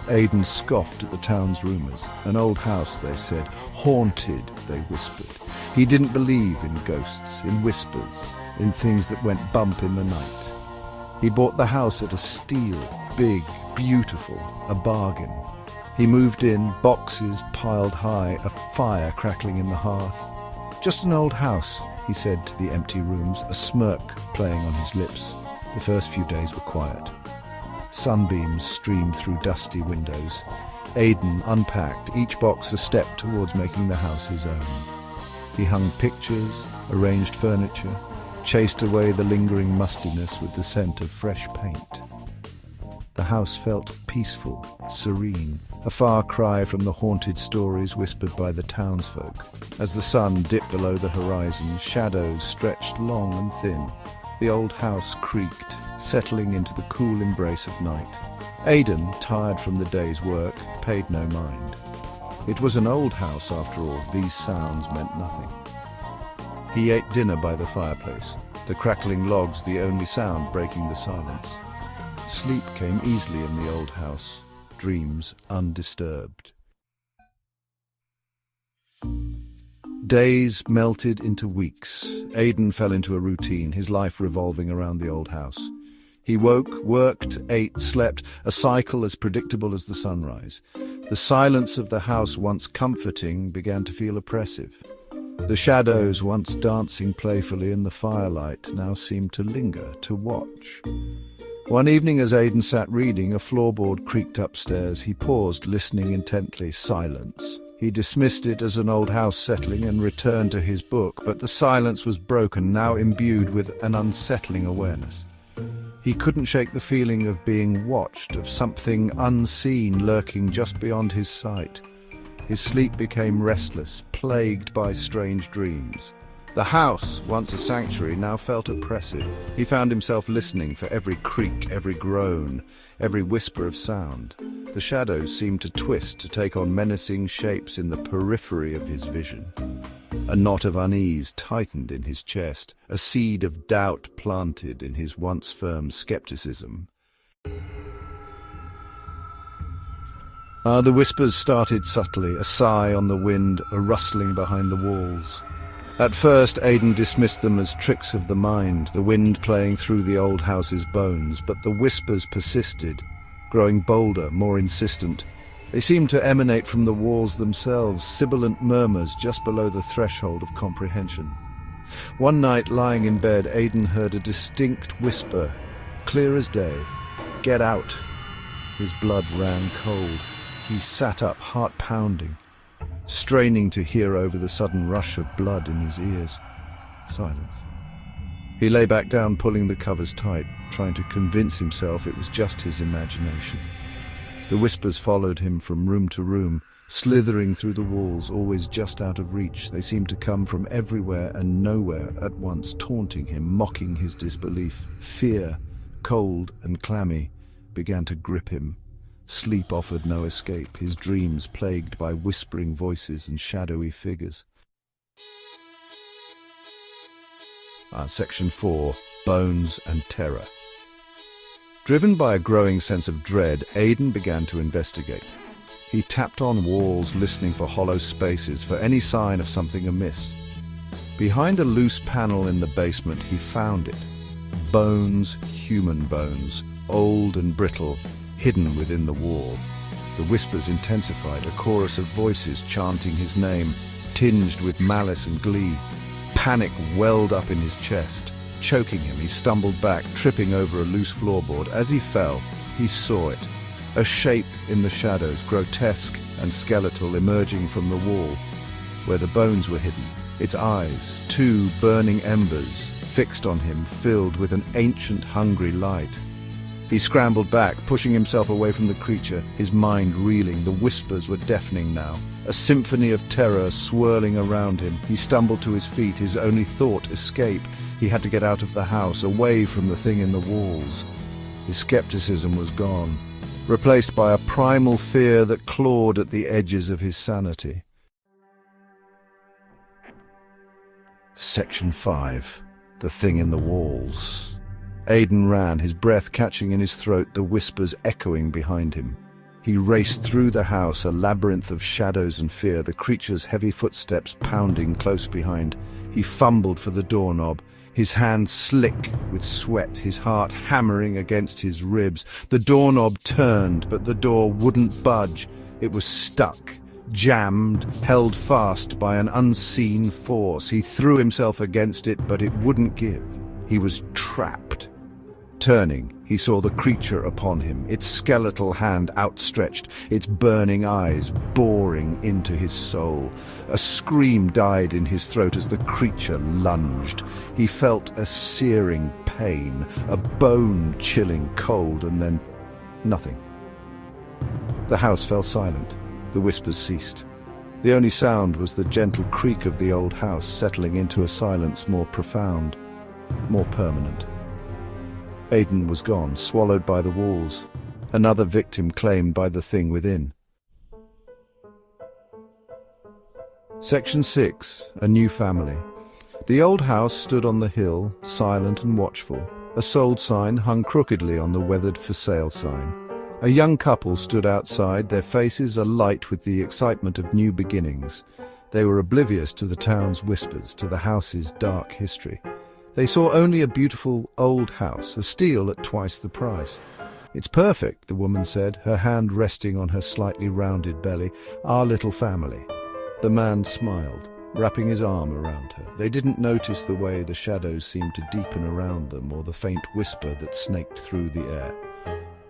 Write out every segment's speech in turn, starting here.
Aidan scoffed at the town's rumours. An old house, they said. Haunted, they whispered. He didn't believe in ghosts, in whispers, in things that went bump in the night. He bought the house at a steal, big, beautiful, a bargain. He moved in, boxes piled high, a fire crackling in the hearth. Just an old house, he said to the empty rooms, a smirk playing on his lips. The first few days were quiet. Sunbeams streamed through dusty windows. Aidan unpacked, each box a step towards making the house his own. He hung pictures, arranged furniture, chased away the lingering mustiness with the scent of fresh paint. The house felt peaceful, serene, a far cry from the haunted stories whispered by the townsfolk. As the sun dipped below the horizon, shadows stretched long and thin. The old house creaked, settling into the cool embrace of night. Aidan, tired from the day's work, paid no mind. It was an old house after all, these sounds meant nothing. He ate dinner by the fireplace, the crackling logs the only sound breaking the silence. Sleep came easily in the old house, dreams undisturbed. Days melted into weeks. Aidan fell into a routine, his life revolving around the old house. He woke, worked, ate, slept, a cycle as predictable as the sunrise. The silence of the house, once comforting, began to feel oppressive. The shadows, once dancing playfully in the firelight, now seemed to linger, to watch. One evening as Aidan sat reading, a floorboard creaked upstairs. He paused, listening intently. Silence. He dismissed it as an old house settling and returned to his book, but the silence was broken, now imbued with an unsettling awareness. He couldn't shake the feeling of being watched, of something unseen lurking just beyond his sight. His sleep became restless, plagued by strange dreams. The house, once a sanctuary, now felt oppressive. He found himself listening for every creak, every groan, every whisper of sound. The shadows seemed to twist, to take on menacing shapes in the periphery of his vision. A knot of unease tightened in his chest, a seed of doubt planted in his once firm skepticism. The whispers started subtly, a sigh on the wind, a rustling behind the walls. At first, Aidan dismissed them as tricks of the mind, the wind playing through the old house's bones, but the whispers persisted, growing bolder, more insistent. They seemed to emanate from the walls themselves, sibilant murmurs just below the threshold of comprehension. One night, lying in bed, Aidan heard a distinct whisper, clear as day, "Get out." His blood ran cold. He sat up, heart pounding, straining to hear over the sudden rush of blood in his ears. Silence. He lay back down, pulling the covers tight, trying to convince himself it was just his imagination. The whispers followed him from room to room, slithering through the walls, always just out of reach. They seemed to come from everywhere and nowhere at once, taunting him, mocking his disbelief. Fear, cold and clammy, began to grip him. Sleep offered no escape, his dreams plagued by whispering voices and shadowy figures. Section 4. Bones and Terror. Driven by a growing sense of dread, Aidan began to investigate. He tapped on walls, listening for hollow spaces, for any sign of something amiss. Behind a loose panel in the basement, he found it. Bones, human bones, old and brittle, hidden within the wall. The whispers intensified, a chorus of voices chanting his name, tinged with malice and glee. Panic welled up in his chest. Choking him, he stumbled back, tripping over a loose floorboard. As he fell, he saw it. A shape in the shadows, grotesque and skeletal, emerging from the wall, where the bones were hidden. Its eyes, two burning embers, fixed on him, filled with an ancient, hungry light. He scrambled back, pushing himself away from the creature, his mind reeling. The whispers were deafening now, a symphony of terror swirling around him. He stumbled to his feet, his only thought escape. He had to get out of the house, away from the thing in the walls. His skepticism was gone, replaced by a primal fear that clawed at the edges of his sanity. Section 5. The Thing in the Walls. Aidan ran, his breath catching in his throat, the whispers echoing behind him. He raced through the house, a labyrinth of shadows and fear, the creature's heavy footsteps pounding close behind. He fumbled for the doorknob, his hand slick with sweat, his heart hammering against his ribs. The doorknob turned, but the door wouldn't budge. It was stuck, jammed, held fast by an unseen force. He threw himself against it, but it wouldn't give. He was trapped. Turning, he saw the creature upon him, its skeletal hand outstretched, its burning eyes boring into his soul. A scream died in his throat as the creature lunged. He felt a searing pain, a bone-chilling cold, and then nothing. The house fell silent. The whispers ceased. The only sound was the gentle creak of the old house settling into a silence more profound, more permanent. Aidan was gone, swallowed by the walls. Another victim claimed by the thing within. Section 6. A New Family. The old house stood on the hill, silent and watchful. A sold sign hung crookedly on the weathered for sale sign. A young couple stood outside, their faces alight with the excitement of new beginnings. They were oblivious to the town's whispers, to the house's dark history. They saw only a beautiful old house, a steal at twice the price. "It's perfect," the woman said, her hand resting on her slightly rounded belly. "Our little family." The man smiled, wrapping his arm around her. They didn't notice the way the shadows seemed to deepen around them, or the faint whisper that snaked through the air.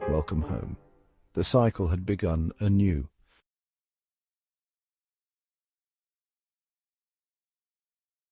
Welcome home. The cycle had begun anew.